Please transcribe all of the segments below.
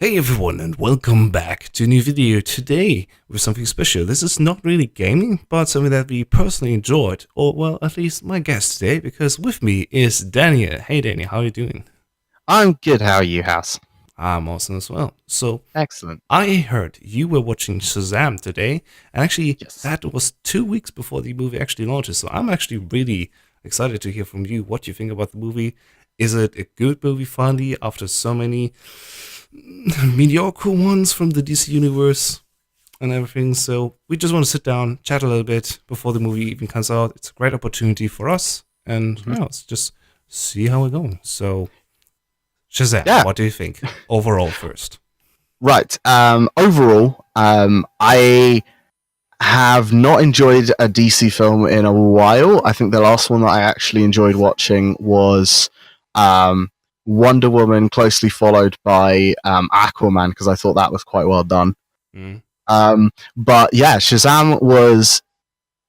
Hey everyone, and welcome back to a new video today with something special. This is not really gaming, but something that we personally enjoyed, or well, at least my guest today, because with me is Daniel. Hey Daniel, how are you doing? I'm good. How are you, House? I'm awesome as well. So, Excellent. I heard you were watching Shazam today, and actually Yes. that was 2 weeks before the movie actually launches, so I'm actually really excited to hear from you what you think about the movie. Is it a good movie finally after so many mediocre ones from the DC universe and everything? So we just want to sit down, chat a little bit before the movie even comes out. It's a great opportunity for us, and hmm yeah, let's just see how we're going. So Shazam, Yeah. what do you think overall first? Right. Overall, I have not enjoyed a DC film in a while. I think the last one that I actually enjoyed watching was um, Wonder Woman, closely followed by Aquaman, because I thought that was quite well done. Mm. But yeah,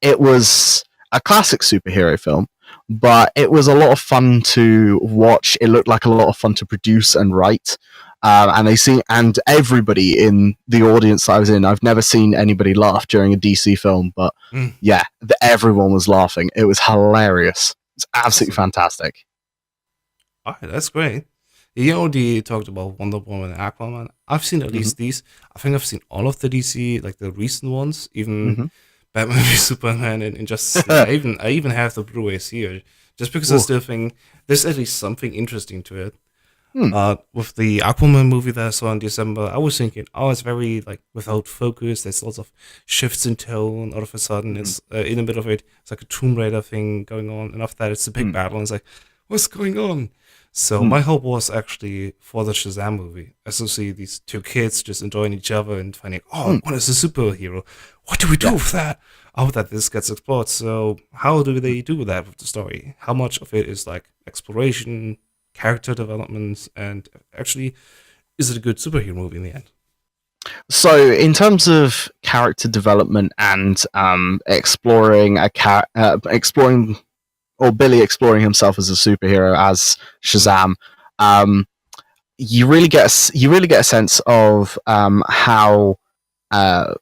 it was a classic superhero film, but it was a lot of fun to watch. It looked like a lot of fun to produce and write. And everybody in the audience that I was in, I've never seen anybody laugh during a DC film, but Mm. yeah, everyone was laughing. It was hilarious. It's absolutely Awesome. fantastic. All right, that's great. You already talked about Wonder Woman and Aquaman. I've seen at hmm least these. I think I've seen all of the DC, like the recent ones, even hmm Batman v Superman and Injustice League. I even have the Blu-rays here, just because I Ooh. still think there's at least something interesting to it. Hmm. With the Aquaman movie that I saw in December, I was thinking, oh, it's very like without focus. There's lots of shifts in tone. All of a sudden, Mhm. it's in the middle of it. It's like a Tomb Raider thing going on, and after that, it's a big Hmm. battle. And it's like, what's going on? So Hmm. my hope was actually for the Shazam movie, as you see these two kids just enjoying each other and finding, oh, Hmm. one is a superhero. What do we do Yeah. with that? Oh, that this gets explored. So how do they do that with the story? How much of it is like exploration, character development, and actually, is it a good superhero movie in the end? So, in terms of character development and exploring or Billy exploring himself as a superhero as Mm. Shazam, um, you really get a sense of how uh,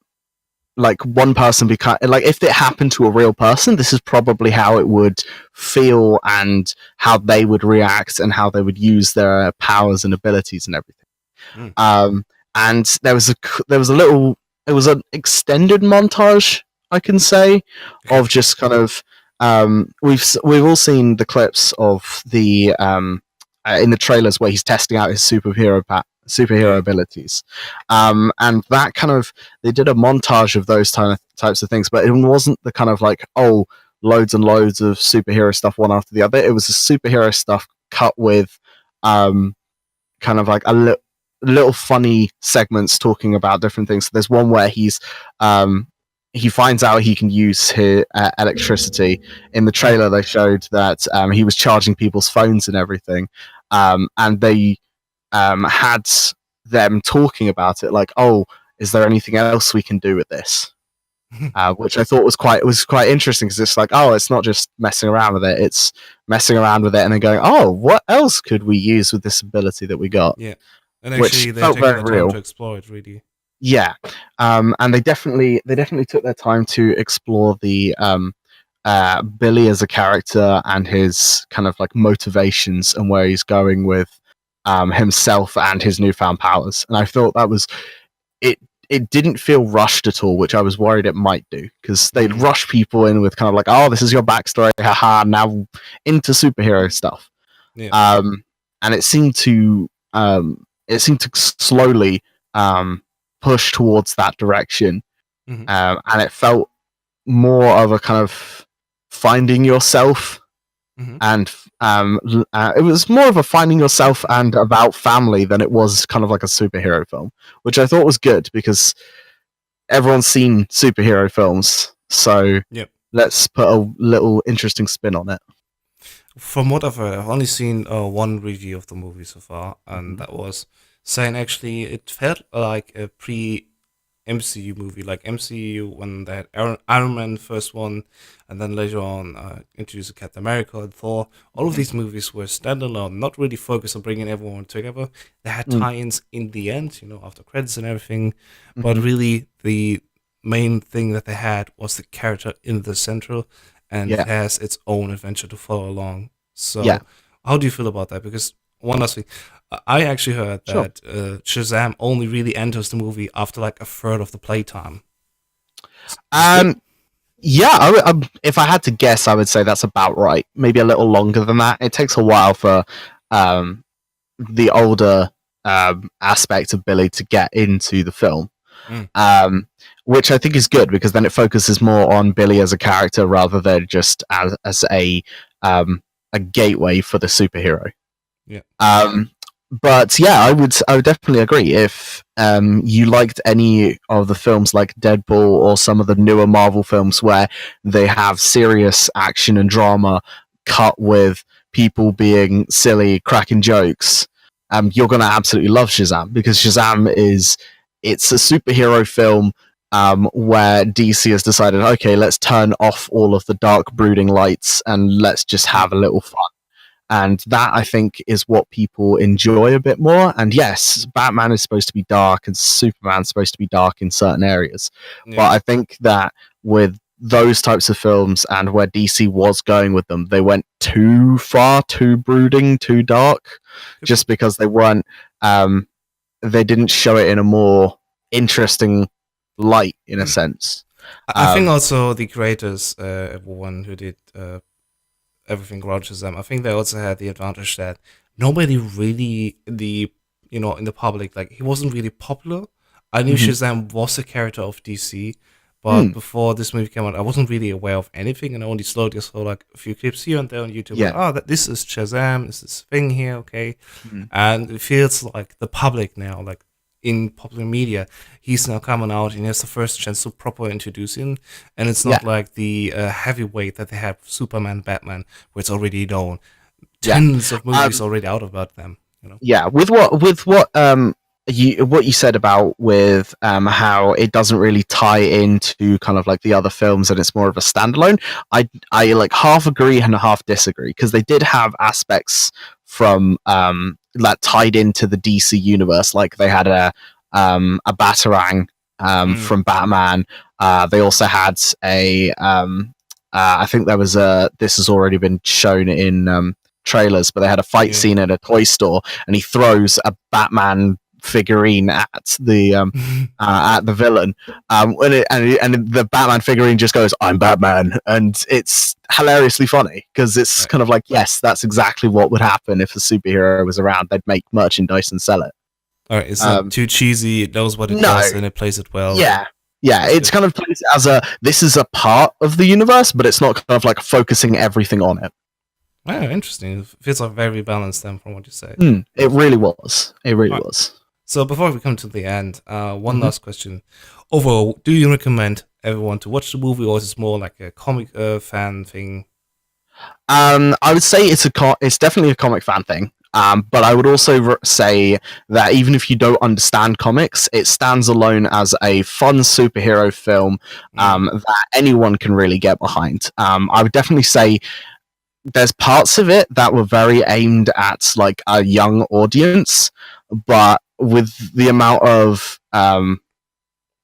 like one person become like if it happened to a real person, this is probably how it would feel and how they would react and how they would use their powers and abilities and everything. Mm. Um, and there was a little it was an extended montage, I can say, Okay. of just kind of we've all seen the clips of the in the trailers where he's testing out his superhero Yeah. abilities, and that kind of they did a montage of those types of things, but it wasn't the kind of like, oh, loads and loads of superhero stuff one after the other. It was the superhero stuff cut with um, kind of like little funny segments talking about different things. So there's one where he finds out he can use his electricity. In the Mm. trailer, they showed that he was charging people's phones and everything, and they had them talking about it, like, "Oh, is there anything else we can do with this?" Which I thought was quite interesting because it's like, oh, it's not just messing around with it; it's messing around with it and then going, oh, what else could we use with this ability that we got? Yeah. And Which actually, they're felt taking very the time to real. explore it, really. Yeah, and they definitely took their time to explore the Billy as a character and his kind of like motivations and where he's going with himself and his newfound powers. And I thought that was it. It didn't feel rushed at all, which I was worried it might do, because they'd Mm. rush people in with kind of like, "Oh, this is your backstory, haha!" Now into superhero stuff, Yeah. um, and it seemed to slowly push towards that direction, Hmm. and it felt more of a kind of finding yourself, Hmm. and it was more of a finding yourself and about family than it was kind of like a superhero film, which I thought was good because everyone's seen superhero films, so Yep. let's put a little interesting spin on it. From what I've heard, I've only seen one review of the movie so far, and Mm-hmm. that was saying actually it felt like a pre MCU movie, like MCU when they had Iron Man first one, and then later on introduced Captain America and Thor. All of these movies were standalone, not really focused on bringing everyone together. They had Mm. tie-ins in the end, after credits and everything, but Mhm. really the main thing that they had was the character in the center, and it Yeah. has its own adventure to follow along. Yeah. So, how do you feel about that? Because one last thing, I actually heard Sure. that Shazam only really enters the movie after like a third of the playtime. Is good? Yeah. If I had to guess, I would say that's about right. Maybe a little longer than that. It takes a while for um, the older aspect of Billy to get into the film, Mm, um, which I think is good because then it focuses more on Billy as a character rather than just as a gateway for the superhero. yeah. Um, but yeah, I would definitely agree. If you liked any of the films like Deadpool or some of the newer Marvel films where they have serious action and drama cut with people being silly, cracking jokes, you're gonna absolutely love Shazam because it's a superhero film where DC has decided, okay, let's turn off all of the dark brooding lights and let's just Mm, have a little fun. And that I think is what people enjoy a bit more. And yes, Batman is supposed to be dark and Superman's supposed to be dark in certain areas. yeah. But I think that with those types of films and where DC was going with them, they went too far, too brooding, too dark, just because they didn't show it in a more interesting light, in a sense. I think Um, also the creators, everyone who did everything around Shazam, I think they also had the advantage that nobody really in the public, like he wasn't really popular. I knew mhm. Shazam was a character of DC, but Mm, before this movie came out, I wasn't really aware of anything, and I only slowly saw like a few clips here and there on YouTube. Like, yeah. oh, this is Shazam, this is thing here, okay, Mhm. and it feels like the public now, like in popular media, he's now coming out and he has the first chance to properly introduce him, and it's Yeah. not like the heavyweight that they had with Superman, Batman, where it's already known. Yeah. Tons of movies Um, already out about them. yeah, what you said about with how it doesn't really tie into kind of like the other films and it's more of a standalone. I like half agree and half disagree because they did have aspects from that tied into the DC universe, like they had a Batarang Mm, from Batman. They also had I think there was a this has already been shown in trailers, but they had a fight yeah. scene at a toy store, and he throws a Batman figurine at the villain, and the Batman figurine just goes, "I'm Batman," and it's hilariously funny because it's Right. kind of like, yes, that's exactly what would happen if a superhero was around. They'd make merchandise and sell it. All right, it's not Um, too cheesy. It knows what it no, does and it plays it well. yeah. Yeah, That's it's good. kind of placed as this is a part of the universe, but it's not kind of like focusing everything on it. Wow, interesting. It feels like very balanced then from what you say. It really was. It really All right. was. So before we come to the end, one Mhm. last question. Overall, do you recommend everyone to watch the movie, or is it more like a comic fan thing? I would say it's definitely a comic fan thing. But I would also say that even if you don't understand comics, it stands alone as a fun superhero film Mm, that anyone can really get behind. I would definitely say there's parts of it that were very aimed at like a young audience, but with the amount of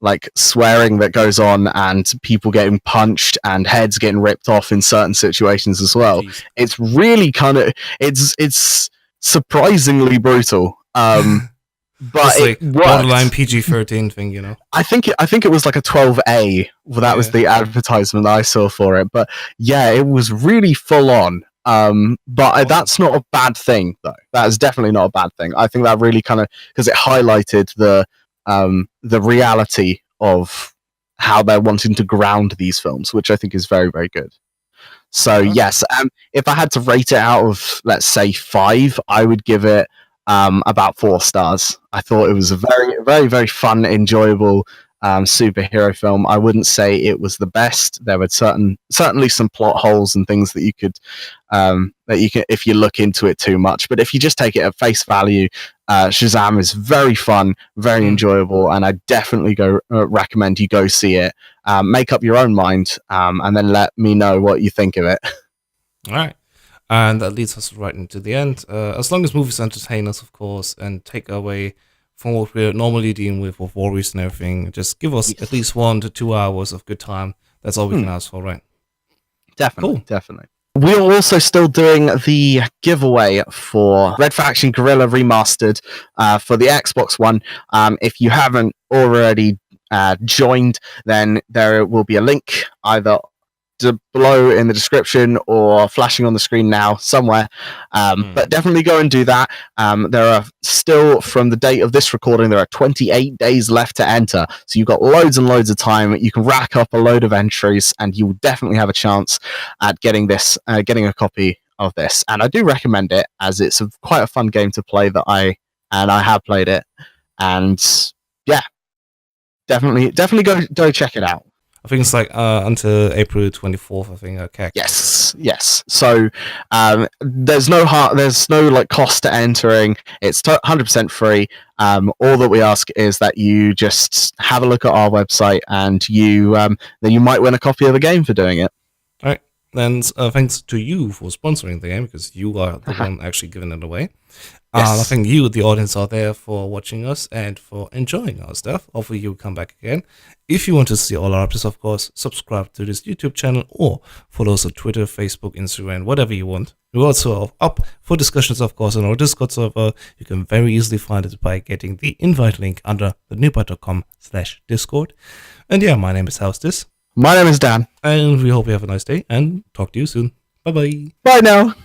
like swearing that goes on and people getting punched and heads getting ripped off in certain situations as well, jeez. it's really kind of it's surprisingly brutal. But It's it like borderline worked. PG-13 thing. I think it was like a 12A. Well, that was Yeah. the advertisement I saw for it. But yeah, it was really full on. But Awesome. that's not a bad thing, though. That is definitely not a bad thing. I think that really kind of because it highlighted the reality of how they're wanting to ground these films, which I think is very, very good. So All right. yes, if I had to rate it out of let's say 5, I would give it about 4 stars. I thought it was a very, very, very fun, enjoyable superhero film. I wouldn't say it was the best. There were certainly some plot holes and things that you could if you look into it too much. But if you just take it at face value, Shazam is very fun, very enjoyable, and I definitely recommend you go see it. Make up your own mind, and then let me know what you think of it. All right. And that leads us right into the end. As long as movies entertain us, of course, and take away from what we're normally dealing with worries and everything, just give us at least 1 to 2 hours of good time. That's all we can ask for, right? Definitely, Cool. definitely. We are also still doing the giveaway for Red Faction Guerrilla Remastered for the Xbox One. If you haven't already joined, then there will be a link either below in the description or flashing on the screen now somewhere, but definitely go and do that. There are still, from the date of this recording, there are 28 days left to enter, so you've got loads and loads of time. You can rack up a load of entries and you will definitely have a chance at getting a copy of this, and I do recommend it as it's quite a fun game to play I have played it, and yeah, definitely go check it out. I think it's like until April 24th, I think. Okay. Yes. So there's no like cost to entering. It's 100% free. All that we ask is that you just have a look at our website, and then you might win a copy of the game for doing it. All right. Then thanks to you for sponsoring the game, because you are the one actually giving it away. Yes. I think you, the audience, are there for watching us and for enjoying our stuff. Hopefully you'll come back again. If you want to see all our episodes, of course, subscribe to this YouTube channel or follow us on Twitter, Facebook, Instagram, whatever you want. We're also up for discussions, of course, on our Discord server. You can very easily find it by getting the invite link under the newbyte.com/Discord. And yeah, my name is Hau5test. My name is Dan. And we hope you have a nice day and talk to you soon. Bye-bye. Bye now.